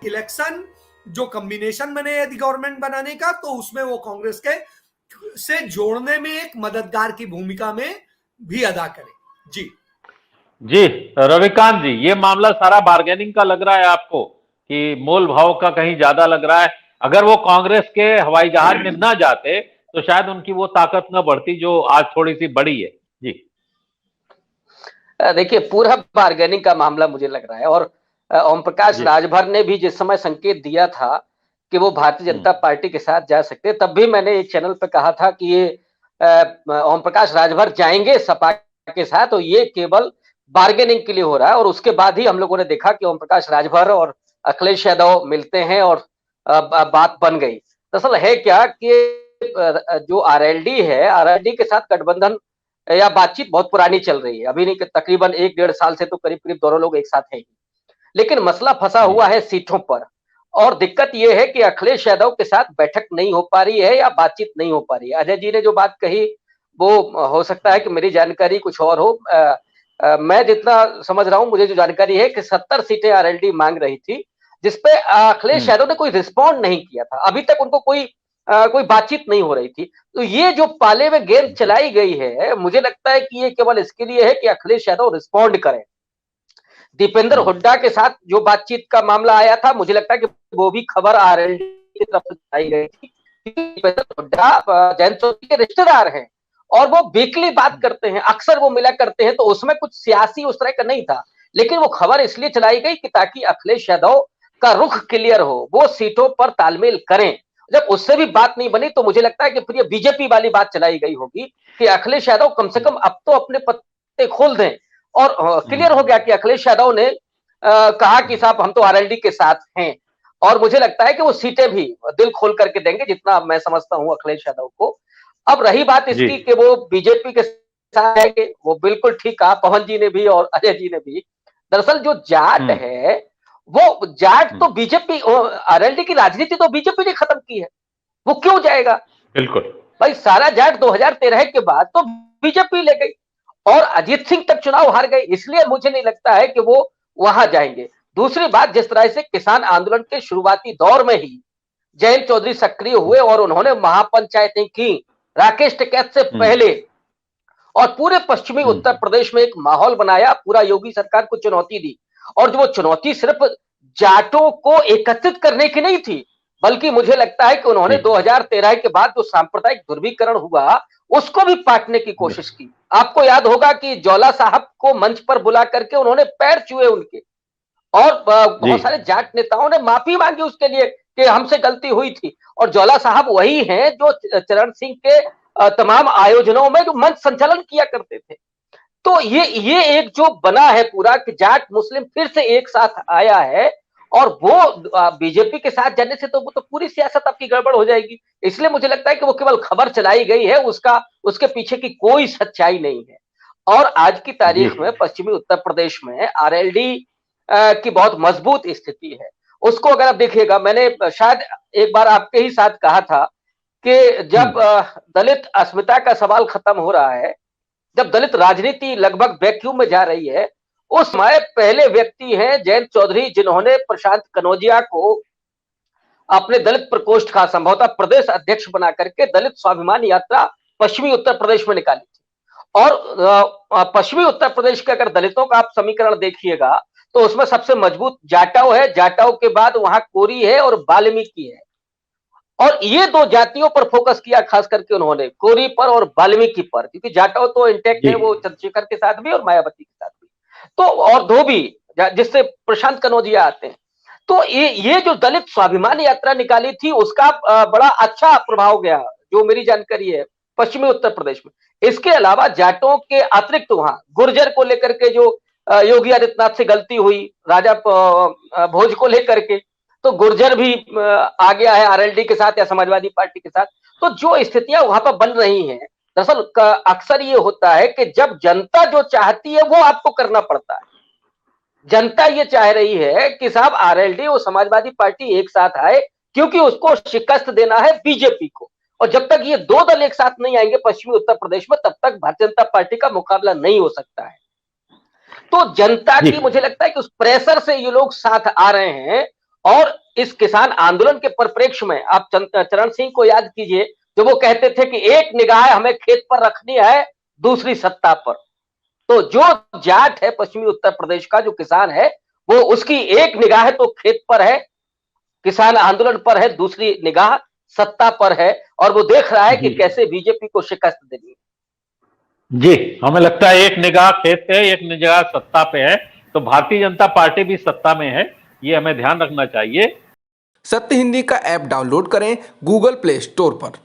Election जो combination बने यदि गवर्नमेंट बनाने का, तो उसमें वो कांग्रेस के से जोड़ने में एक मददगार की भूमिका में भी अदा करे। जी जी रविकांत जी, ये मामला सारा बार्गेनिंग का लग रहा है आपको कि मोल भाव का कहीं ज्यादा लग रहा है? अगर वो कांग्रेस के हवाई जहाज में न जाते तो शायद उनकी वो ताकत न बढ़ती जो आज थोड़ी सी बड़ी है। जी देखिए, पूरा बार्गेनिंग का मामला मुझे लग रहा है। और ओम प्रकाश जी राजभर ने भी जिस समय संकेत दिया था कि वो भारतीय जनता पार्टी के साथ जा सकते, तब भी मैंने एक चैनल पे कहा था कि ये ओम प्रकाश राजभर जाएंगे सपा के साथ, तो ये केवल बार्गेनिंग के लिए हो रहा है। और उसके बाद ही हम लोगों ने देखा कि ओम प्रकाश राजभर और अखिलेश यादव मिलते हैं और बात बन गई। दरअसल है क्या कि जो आरएलडी है, आरएलडी के साथ गठबंधन या बातचीत बहुत पुरानी चल रही है, अभी नहीं, तकरीबन 1-1.5 साल से तो करीब करीब दोनों लोग एक साथ हैं ही। लेकिन मसला फंसा हुआ है सीटों पर। और दिक्कत यह है कि अखिलेश यादव के साथ बैठक नहीं हो पा रही है या बातचीत नहीं हो पा रही है। अजय जी ने जो बात कही वो हो सकता है कि मेरी जानकारी कुछ और हो। मैं जितना समझ रहा हूं, मुझे जो जानकारी है कि 70 सीटें आरएलडी मांग रही थी, जिसपे अखिलेश यादव ने कोई रिस्पॉन्ड नहीं किया था। अभी तक उनको कोई बातचीत नहीं हो रही थी। तो ये जो पाले में गेंद चलाई गई है, मुझे लगता है कि ये केवल इसके लिए है कि अखिलेश यादव रिस्पॉन्ड करें। दीपेंद्र हुड्डा के साथ जो बातचीत का मामला आया था, मुझे लगता है कि वो भी खबर आरएलडी की तरफ से आई गई थी। दीपेंद्र हुड्डा जयंत चौधरी के रिश्तेदार हैं और वो वीकली बात करते हैं, अक्सर वो मिला करते हैं, तो उसमें कुछ सियासी उस तरह का नहीं था। लेकिन वो खबर इसलिए चलाई गई कि ताकि अखिलेश यादव का रुख क्लियर हो, वो सीटों पर तालमेल करें। जब उससे भी बात नहीं बनी, तो मुझे लगता है कि फिर ये बीजेपी वाली बात चलाई गई होगी कि अखिलेश यादव कम से कम अब तो अपने पत्ते खोल दें। और क्लियर हो गया कि अखिलेश यादव ने कहा कि साहब हम तो आरएलडी के साथ हैं। और मुझे लगता है कि वो सीटें भी दिल खोल करके देंगे, जितना मैं समझता हूं अखिलेश यादव को। अब रही बात जी इसकी कि वो बीजेपी के साथ आएंगे, वो बिल्कुल ठीक कहा पवन जी ने भी और अजय जी ने भी। दरअसल जो जाट है, वो जाट तो बीजेपी, आरएलडी की राजनीति तो बीजेपी ने खत्म की है, वो क्यों जाएगा? बिल्कुल। भाई सारा जाट 2013 के बाद तो बीजेपी ले गई और अजीत सिंह तक चुनाव हार गए, इसलिए मुझे नहीं लगता है कि वो वहां जाएंगे। दूसरी बात, जिस तरह से किसान आंदोलन के शुरुआती दौर में ही जयंत चौधरी सक्रिय हुए और उन्होंने महापंचायतें की राकेश टिकैत से पहले, और पूरे पश्चिमी उत्तर प्रदेश में एक माहौल बनाया, पूरा योगी सरकार को चुनौती दी। और जो वो चुनौती सिर्फ जाटों को एकत्रित करने की नहीं थी, बल्कि मुझे लगता है कि उन्होंने 2013 के बाद जो सांप्रदायिक ध्रुवीकरण हुआ, उसको भी पाटने की कोशिश की। आपको याद होगा कि ज्वाला साहब को मंच पर बुला करके उन्होंने पैर छुए उनके, और बहुत सारे जाट नेताओं ने माफी मांगी उसके लिए कि हमसे गलती हुई थी। और ज्वाला साहब वही हैं जो चरण सिंह के तमाम आयोजनों में जो मंच संचालन किया करते थे। तो ये एक जो बना है पूरा कि जाट मुस्लिम फिर से एक साथ आया है, और वो बीजेपी के साथ जाने से तो वो तो पूरी सियासत आपकी गड़बड़ हो जाएगी। इसलिए मुझे लगता है कि वो केवल खबर चलाई गई है, उसके पीछे की कोई सच्चाई नहीं है। और आज की तारीख में पश्चिमी उत्तर प्रदेश में आरएलडी की बहुत मजबूत स्थिति है। उसको अगर आप देखिएगा, मैंने शायद एक बार आपके ही साथ कहा था कि जब दलित अस्मिता का सवाल खत्म हो रहा है, जब दलित राजनीति लगभग वैक्यूम में जा रही है, उस समय पहले व्यक्ति हैं जयंत चौधरी, जिन्होंने प्रशांत कनौजिया को अपने दलित प्रकोष्ठ का संभवतः प्रदेश अध्यक्ष बना करके दलित स्वाभिमान यात्रा पश्चिमी उत्तर प्रदेश में निकाली थी। और पश्चिमी उत्तर प्रदेश के अगर दलितों का आप समीकरण देखिएगा, तो उसमें सबसे मजबूत जाटव है, जाटव के बाद वहां कोरी है और वाल्मीकि है। और ये दो जातियों पर फोकस किया खास करके उन्होंने, कोरी पर और वाल्मीकि पर, क्योंकि जाटव तो इंटैक्ट है, वो चंद्रशेखर के साथ भी और मायावती के साथ भी, तो और धोबी जिससे प्रशांत कनौजिया आते हैं। तो ये जो दलित स्वाभिमान यात्रा निकाली थी, उसका बड़ा अच्छा प्रभाव गया, जो मेरी जानकारी है पश्चिमी उत्तर प्रदेश में। इसके अलावा जाटों के अतिरिक्त वहां गुर्जर को लेकर के जो योगी आदित्यनाथ से गलती हुई, राजा भोज को लेकर के, तो गुर्जर भी आ गया है आरएलडी के साथ या समाजवादी पार्टी के साथ। तो जो स्थितियां वहां पर बन रही हैं, दरअसल अक्सर ये होता है कि जब जनता जो चाहती है वो आपको करना पड़ता है। जनता ये चाह रही है कि साहब आरएलडी और समाजवादी पार्टी एक साथ आए, क्योंकि उसको शिकस्त देना है बीजेपी को। और जब तक ये दो दल एक साथ नहीं आएंगे पश्चिमी उत्तर प्रदेश में, तब तक भारतीय जनता पार्टी का मुकाबला नहीं हो सकता है। तो जनता की मुझे लगता है कि उस प्रेशर से ये लोग साथ आ रहे हैं, और इस किसान आंदोलन के परिप्रेक्ष्य में आप चरण सिंह को याद कीजिए, जो वो कहते थे कि एक निगाह हमें खेत पर रखनी है, दूसरी सत्ता पर। तो जो जाट है पश्चिमी उत्तर प्रदेश का, जो किसान है, वो उसकी एक निगाह तो खेत पर है, किसान आंदोलन पर है, दूसरी निगाह सत्ता पर है, और वो देख रहा है कि कैसे बीजेपी को शिकस्त देनी है। जी, हमें लगता है एक निगाह खेत पे है, एक निगाह सत्ता पे है। तो भारतीय जनता पार्टी भी सत्ता में है, ये हमें ध्यान रखना चाहिए। सत्य हिंदी का ऐप डाउनलोड करें गूगल प्ले स्टोर पर।